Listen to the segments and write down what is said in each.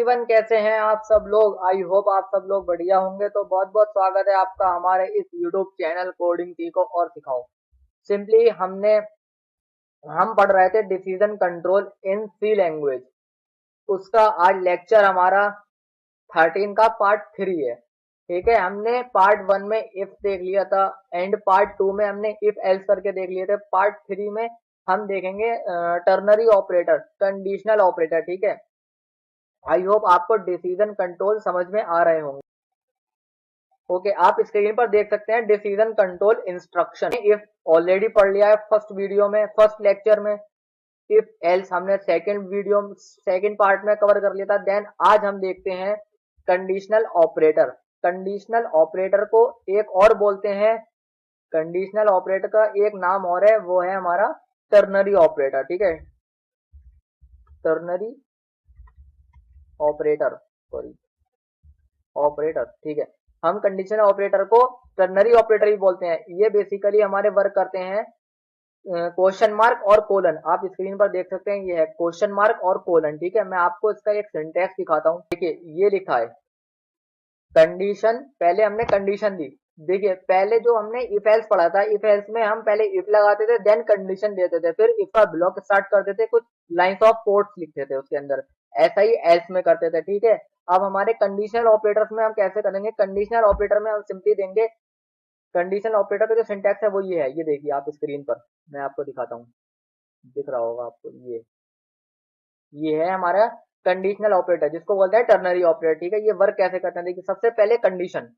Everyone, कैसे हैं आप सब लोग। आई होप आप सब लोग बढ़िया होंगे। तो बहुत बहुत स्वागत है आपका हमारे इस यूट्यूब चैनल कोडिंग सीखो और सिखाओ। सिंपली हम पढ़ रहे थे decision control in C language. उसका आज लेक्चर हमारा 13 का पार्ट 3 है। ठीक है, हमने पार्ट 1 में इफ देख लिया था एंड पार्ट 2 में हमने इफ एल्स करके देख लिए थे। पार्ट 3 में हम देखेंगे टर्नरी ऑपरेटर, कंडीशनल ऑपरेटर। ठीक है, आई होप आपको डिसीजन कंट्रोल समझ में आ रहे होंगे। ओके, आप स्क्रीन पर देख सकते हैं decision control instruction. If already पढ़ लिया है फर्स्ट वीडियो में, फर्स्ट लेक्चर में। इफ एल्स हमने सेकंड पार्ट में कवर कर लिया था। देन आज हम देखते हैं कंडीशनल ऑपरेटर। कंडीशनल ऑपरेटर को एक और बोलते हैं, कंडीशनल ऑपरेटर का एक नाम और है, वो है हमारा टर्नरी ऑपरेटर। ठीक है, टर्नरी ऑपरेटर, सॉरी ऑपरेटर। ठीक है, हम कंडीशनल ऑपरेटर को टर्नरी ऑपरेटर ही बोलते हैं। ये बेसिकली हमारे वर्क करते हैं क्वेश्चन मार्क और कोलन। आप स्क्रीन पर देख सकते हैं, ये है क्वेश्चन मार्क और कोलन। ठीक है, मैं आपको इसका एक सिंटैक्स दिखाता हूँ। देखिए, ये लिखा है कंडीशन, पहले हमने कंडीशन दी। देखिए, पहले जो हमने इफ एल्स पढ़ा था, इफ एल्स में हम पहले इफ लगाते थे, देन कंडीशन देते थे, फिर इफ का ब्लॉक स्टार्ट करते थे, कुछ लाइंस ऑफ कोड्स लिखते थे उसके अंदर। ऐसा ही एल्स में करते थे। ठीक है, अब हमारे कंडीशनल ऑपरेटर्स में हम कैसे करेंगे। कंडीशनल ऑपरेटर में हम सिंपली देंगे, कंडीशनल ऑपरेटर का जो सिंटैक्स है वो ये है। ये देखिए आप स्क्रीन पर, मैं आपको दिखाता हूँ, दिख रहा होगा आपको। ये है हमारा कंडीशनल ऑपरेटर, जिसको बोलते हैं टर्नरी ऑपरेटर। ठीक है, ये वर्क कैसे करते हैं। देखिए, सबसे पहले कंडीशन,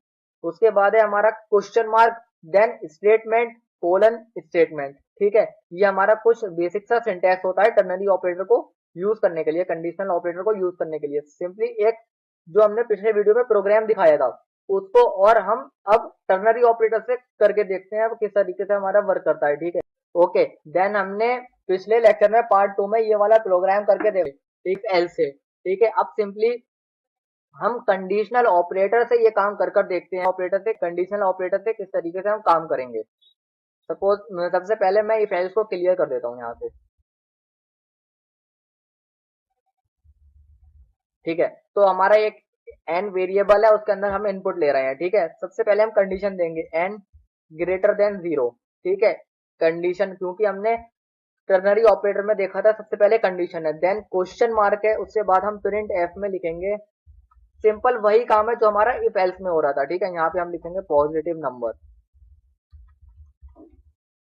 उसके बाद है हमारा question mark, then statement, colon, statement. ठीक है, ये हमारा कुछ बेसिक सा सिंटैक्स होता है टर्नरी ऑपरेटर को यूज करने के लिए, कंडीशनल ऑपरेटर को यूज करने के लिए। सिंपली एक जो हमने पिछले वीडियो में प्रोग्राम दिखाया था उसको, और हम अब टर्नरी ऑपरेटर से करके देखते हैं अब किस तरीके से हमारा वर्क करता है। ठीक है, ओके। देन हमने पिछले लेक्चर में पार्ट 2 में ये वाला प्रोग्राम करके देखा इफ एल्स से। ठीक है, अब सिंपली हम कंडीशनल ऑपरेटर से ये काम कर देखते हैं, ऑपरेटर से, कंडीशनल ऑपरेटर से किस तरीके से हम काम करेंगे। सपोज सबसे पहले मैं इफ एल्स को क्लियर कर देता हूँ यहाँ से। ठीक है, तो हमारा एक एन वेरिएबल है, उसके अंदर हम इनपुट ले रहे हैं। ठीक है, सबसे पहले हम कंडीशन देंगे एन ग्रेटर देन 0। ठीक है, कंडीशन, क्योंकि हमने टर्नरी ऑपरेटर में देखा था सबसे पहले कंडीशन है, देन क्वेश्चन मार्क है, उसके बाद हम प्रिंट एफ में लिखेंगे। सिंपल वही काम है जो हमारा इफ एल्स में हो रहा था। ठीक है, यहाँ पे हम लिखेंगे पॉजिटिव नंबर,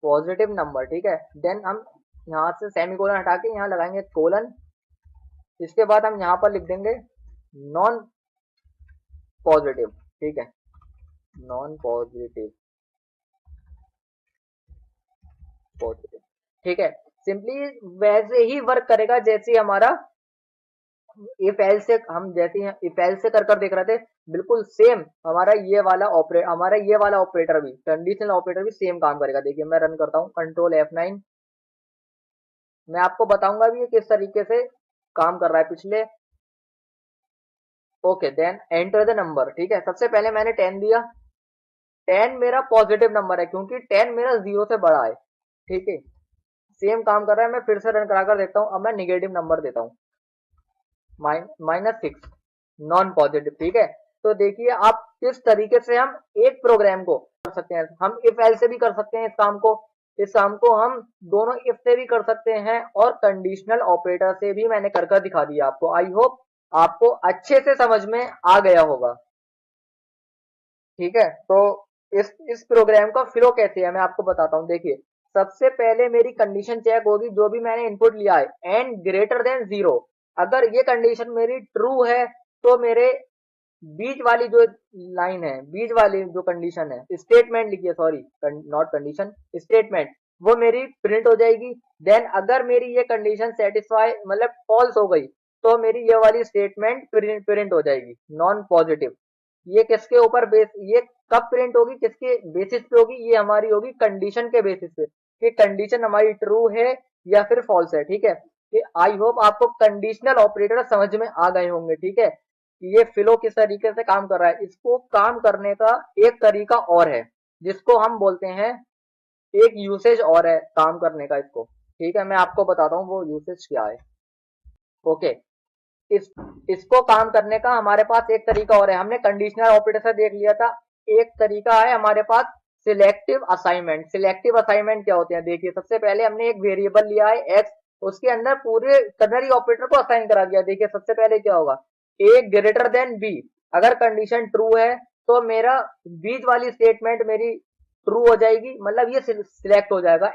पॉजिटिव नंबर। ठीक है, देन हम यहाँ से सेमीकोलन हटा के यहाँ लगाएंगे कोलन। इसके बाद हम यहाँ पर लिख देंगे नॉन पॉजिटिव। ठीक है, नॉन पॉजिटिव, पॉजिटिव। ठीक है, सिंपली वैसे ही वर्क करेगा जैसे हमारा इफ एल्स से, हम जैसे इफ एल्स से कर देख रहे थे, बिल्कुल सेम हमारा ये वाला ऑपरेटर भी, कंडीशनल ऑपरेटर भी सेम काम करेगा। देखिए, मैं रन करता हूँ कंट्रोल F9। मैं आपको बताऊंगा भी ये किस तरीके से काम कर रहा है पिछले। Okay, then enter the number. ठीक है, सबसे पहले मैंने 10 दिया। 10 मेरा पॉजिटिव नंबर है क्योंकि 10 मेरा 0 से बड़ा है। ठीक है, सेम काम कर रहा है। मैं फिर से रन करा कर देखता हूँ। अब मैं निगेटिव नंबर देता हूँ, -6, नॉन पॉजिटिव। ठीक है, तो देखिए आप किस तरीके से हम एक प्रोग्राम को कर सकते हैं। हम इफ एल से भी कर सकते हैं इस काम को हम दोनों इफ से भी कर सकते हैं, और कंडीशनल ऑपरेटर से भी मैंने कर दिखा दिया आपको। आई होप आपको अच्छे से समझ में आ गया होगा। ठीक है, तो इस प्रोग्राम का फ्लो कैसे है मैं आपको बताता हूँ। देखिए, सबसे पहले मेरी कंडीशन चेक होगी, जो भी मैंने इनपुट लिया है एन ग्रेटर देन 0। अगर ये कंडीशन मेरी ट्रू है तो मेरे बीच वाली जो लाइन है, बीच वाली जो कंडीशन है, स्टेटमेंट लिखिए, सॉरी नॉट कंडीशन, स्टेटमेंट, वो मेरी प्रिंट हो जाएगी। देन अगर मेरी ये कंडीशन सेटिस्फाई मतलब फॉल्स हो गई तो मेरी ये वाली स्टेटमेंट प्रिंट हो जाएगी, नॉन पॉजिटिव। ये किसके ऊपर बेस, ये कब प्रिंट होगी, किसके बेसिस पे होगी, ये हमारी होगी कंडीशन के बेसिस पे, कि कंडीशन हमारी ट्रू है या फिर फॉल्स है। ठीक है, कि आई होप आपको कंडीशनल ऑपरेटर समझ में आ गए होंगे। ठीक है, ये फ्लो किस तरीके से काम कर रहा है। इसको काम करने का एक तरीका और है, जिसको हम बोलते हैं, एक यूसेज और है काम करने का इसको। ठीक है, मैं आपको बताता हूँ वो यूसेज क्या है। ओके, इस इसको काम करने का हमारे पास एक तरीका और है। हमने कंडीशनल ऑपरेटर से देख लिया था। एक तरीका है हमारे पास सिलेक्टिव असाइनमेंट। सिलेक्टिव असाइनमेंट क्या होते हैं, देखिए सबसे पहले हमने एक वेरिएबल लिया है एक्स, उसके अंदर पूरे टर्नरी ऑपरेटर को असाइन करा दिया। देखिए सबसे पहले क्या होगा, ए ग्रेटर देन बी। अगर कंडीशन ट्रू है तो मेरा बीच वाली स्टेटमेंट मेरी ट्रू हो जाएगी, मतलब ये सिलेक्ट हो जाएगा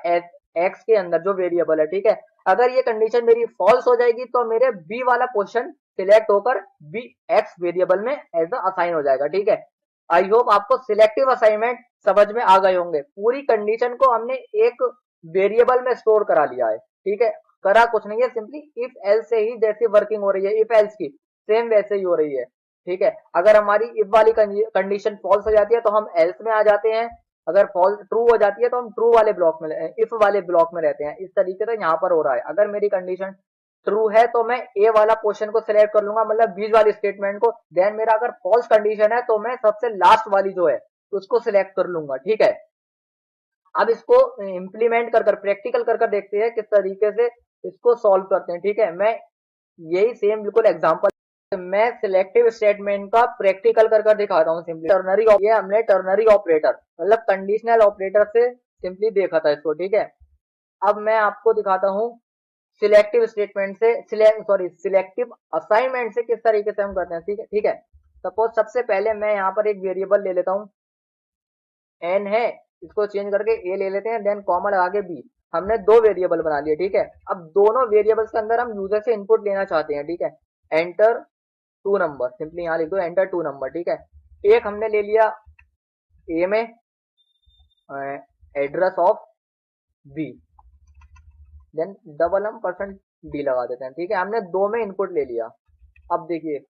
एक्स के अंदर जो वेरिएबल है, ठीक है। अगर ये कंडीशन मेरी फॉल्स हो जाएगी तो मेरे बी वाला पोर्शन सिलेक्ट होकर बी एक्स वेरिएबल में एज असाइन हो जाएगा, ठीक है। आई होप आपको सिलेक्टिव असाइनमेंट समझ में आ गए होंगे। पूरी कंडीशन को हमने एक वेरिएबल में स्टोर करा लिया है, ठीक है। करा कुछ नहीं है, सिंपली इफ एल्स से ही जैसी वर्किंग हो रही है इफ एल्स की, सेम वैसे ही हो रही है, ठीक है। अगर हमारी इफ वाली कंडीशन फॉल्स हो जाती है तो हम एल्स में आ जाते हैं, अगर फॉल्स ट्रू हो जाती है तो हम ट्रू वाले ब्लॉक में इफ वाले ब्लॉक में रहते हैं। इस तरीके से यहाँ पर हो रहा है। अगर मेरी कंडीशन ट्रू है तो मैं ए वाला पोर्शन को सिलेक्ट कर लूंगा, मतलब बीच वाली स्टेटमेंट को। देन मेरा अगर फॉल्स कंडीशन है तो मैं सबसे लास्ट वाली जो है उसको सिलेक्ट कर लूंगा, ठीक है। अब इसको इम्प्लीमेंट कर प्रैक्टिकल कर देखते हैं किस तरीके से इसको सॉल्व करते हैं, ठीक है। मैं यही सेम बिल्कुल एग्जांपल मैं सिलेक्टिव स्टेटमेंट का प्रैक्टिकल कर दिखाता हूँ। सिंपली टर्नरी, ये हमने टर्नरी ऑपरेटर मतलब कंडीशनल ऑपरेटर से सिंपली देखा था इसको, ठीक है। अब मैं आपको दिखाता हूँ सिलेक्टिव स्टेटमेंट से सिलेक्टिव असाइनमेंट से किस तरीके से हम करते हैं, ठीक है, ठीक है। सपोज सबसे पहले मैं यहाँ पर एक वेरिएबल ले लेता हूँ, एन है, इसको चेंज करके ए ले लेते हैं, देन कॉमा लगा के बी। हमने दो वेरिएबल बना लिए, ठीक है। अब दोनों वेरिएबल्स के अंदर हम यूजर से इनपुट लेना चाहते हैं, ठीक है। एंटर टू नंबर, सिंपली यहाँ लिख दो एंटर टू नंबर, ठीक है। एक हमने ले लिया ए में address of b, then double हम परसेंट डी लगा देते हैं, ठीक है। हमने दो में इनपुट ले लिया। अब देखिए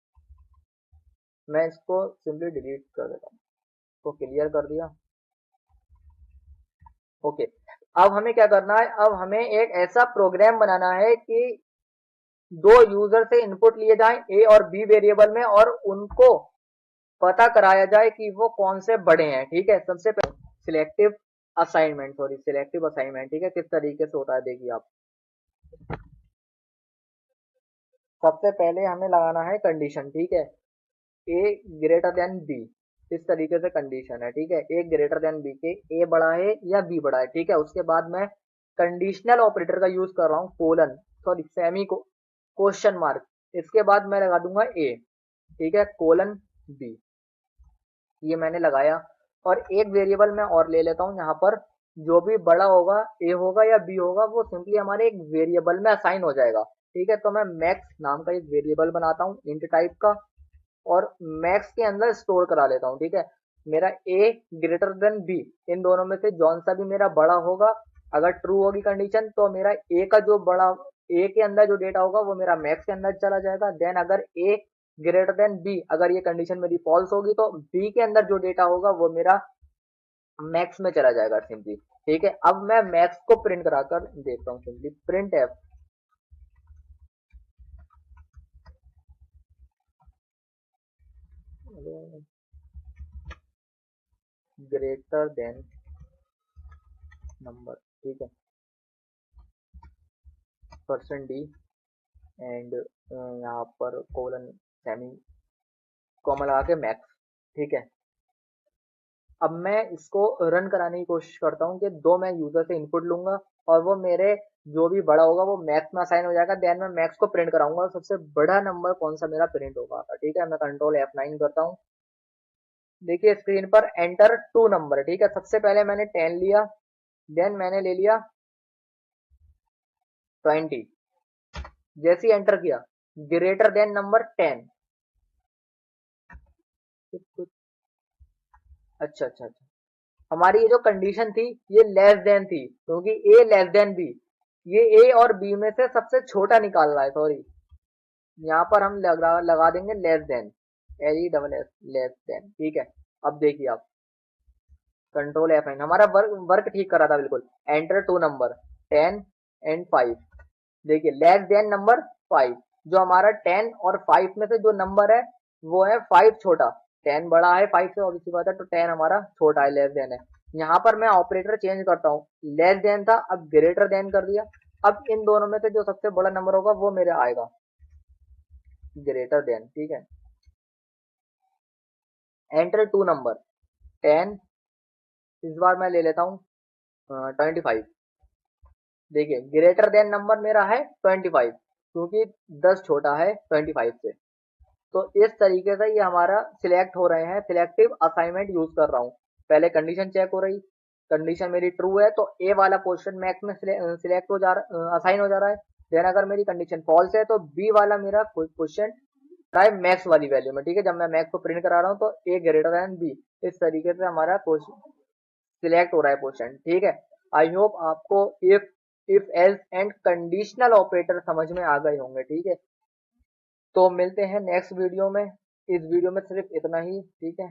मैं इसको सिंपली डिलीट कर देता हूँ, इसको क्लियर कर दिया, ओके। अब हमें क्या करना है, अब हमें एक ऐसा प्रोग्राम बनाना है कि दो यूजर से इनपुट लिए जाएं ए और बी वेरिएबल में, और उनको पता कराया जाए कि वो कौन से बड़े हैं, ठीक है। सबसे पहले सिलेक्टिव असाइनमेंट, ठीक है। किस तरीके से होता है देखिए आप, सबसे पहले हमें लगाना है कंडीशन, ठीक है। ए ग्रेटर देन बी, इस तरीके से कंडीशन है, ठीक है। ए ग्रेटर देन बी के ए बड़ा है या बी बड़ा है, ठीक है। उसके बाद मैं कंडीशनल ऑपरेटर का यूज कर रहा हूँ, कोलन सेमी को क्वेश्चन मार्क, इसके बाद मैं लगा दूंगा ए, ठीक है, कोलन बी, ये मैंने लगाया। और एक वेरिएबल मैं और ले लेता हूँ यहाँ पर, जो भी बड़ा होगा ए होगा या बी होगा वो सिंपली हमारे एक वेरिएबल में असाइन हो जाएगा, ठीक है। तो मैं मैक्स नाम का एक वेरिएबल बनाता हूँ इंट टाइप का, और मैक्स के अंदर स्टोर करा लेता हूँ, ठीक है। मेरा ए ग्रेटर देन बी, इन दोनों में से जौन सा भी मेरा बड़ा होगा, अगर ट्रू होगी कंडीशन तो मेरा ए का जो बड़ा ए के अंदर जो डेटा होगा वो मेरा मैक्स के अंदर चला जाएगा। देन अगर ए ग्रेटर देन बी, अगर ये कंडीशन मेरी फॉल्स होगी तो बी के अंदर जो डेटा होगा वो मेरा मैक्स में चला जाएगा, सिंपली, ठीक है। अब मैं मैक्स को प्रिंट कराकर देखता हूँ, simply print F greater than number, ठीक है, परसेंट डी एंड यहाँ पर कोलन सेमी कॉमा लगा के मैक्स, ठीक है। अब मैं इसको रन कराने की कोशिश करता हूँ कि दो मैं यूजर से इनपुट लूंगा और वो मेरे जो भी बड़ा होगा वो मैक्स में असाइन हो जाएगा। देन मैं मैक्स को प्रिंट कराऊंगा और सबसे बड़ा नंबर कौन सा मेरा प्रिंट होगा, ठीक है। मैं कंट्रोल F9 करता हूँ, देखिए स्क्रीन पर एंटर टू नंबर, ठीक है। सबसे पहले मैंने 10 लिया, देन मैंने ले लिया 20, जैसे ही एंटर किया ग्रेटर देन नंबर 10, अच्छा, हमारी ये जो कंडीशन थी ये लेस देन थी, क्योंकि ए लेस देन बी, ये ए और बी में से सबसे छोटा निकाल रहा है, सॉरी। यहाँ पर हम लगा देंगे less than, LESS less than, ठीक है। अब देखिए आप कंट्रोल F9, हमारा वर्क ठीक कर रहा था बिल्कुल। एंटर टू नंबर 10 एंड 5, देखिए लेस देन नंबर 5, जो हमारा 10 और 5 में से जो नंबर है वो है 5 छोटा, 10 बड़ा है 5 से, ऑब्वियसली बात है, तो 10 हमारा छोटा है, लेस देन है। यहाँ पर मैं ऑपरेटर चेंज करता हूँ, लेस देन था अब ग्रेटर देन कर दिया। अब इन दोनों में से जो सबसे बड़ा नंबर होगा वो मेरे आएगा, ग्रेटर देन, ठीक है। एंटर टू नंबर 10, इस बार मैं ले लेता हूँ 25। देखिए ग्रेटर देन नंबर मेरा है 25, क्योंकि 10 छोटा है 25 से। तो इस तरीके से ये हमारा सिलेक्ट हो रहे हैं, सिलेक्टिव असाइनमेंट यूज कर रहा हूँ। पहले कंडीशन चेक हो रही, कंडीशन मेरी ट्रू है तो ए वाला पोर्शन मैक्स में सिलेक्ट हो जा रहा, असाइन हो जा रहा है। देन अगर मेरी कंडीशन फॉल्स है तो बी वाला मेरा क्वेश्चन है मैक्स वाली वैल्यू में, ठीक है। जब मैं मैक्स को प्रिंट करा रहा हूँ तो ए ग्रेटर देन बी, इस तरीके से हमारा क्वेश्चन सिलेक्ट हो रहा है क्वेश्चन, ठीक है। आई होप आपको if else and conditional operator समझ में आ गए होंगे, ठीक है। तो मिलते हैं नेक्स्ट वीडियो में, इस वीडियो में सिर्फ इतना ही, ठीक है।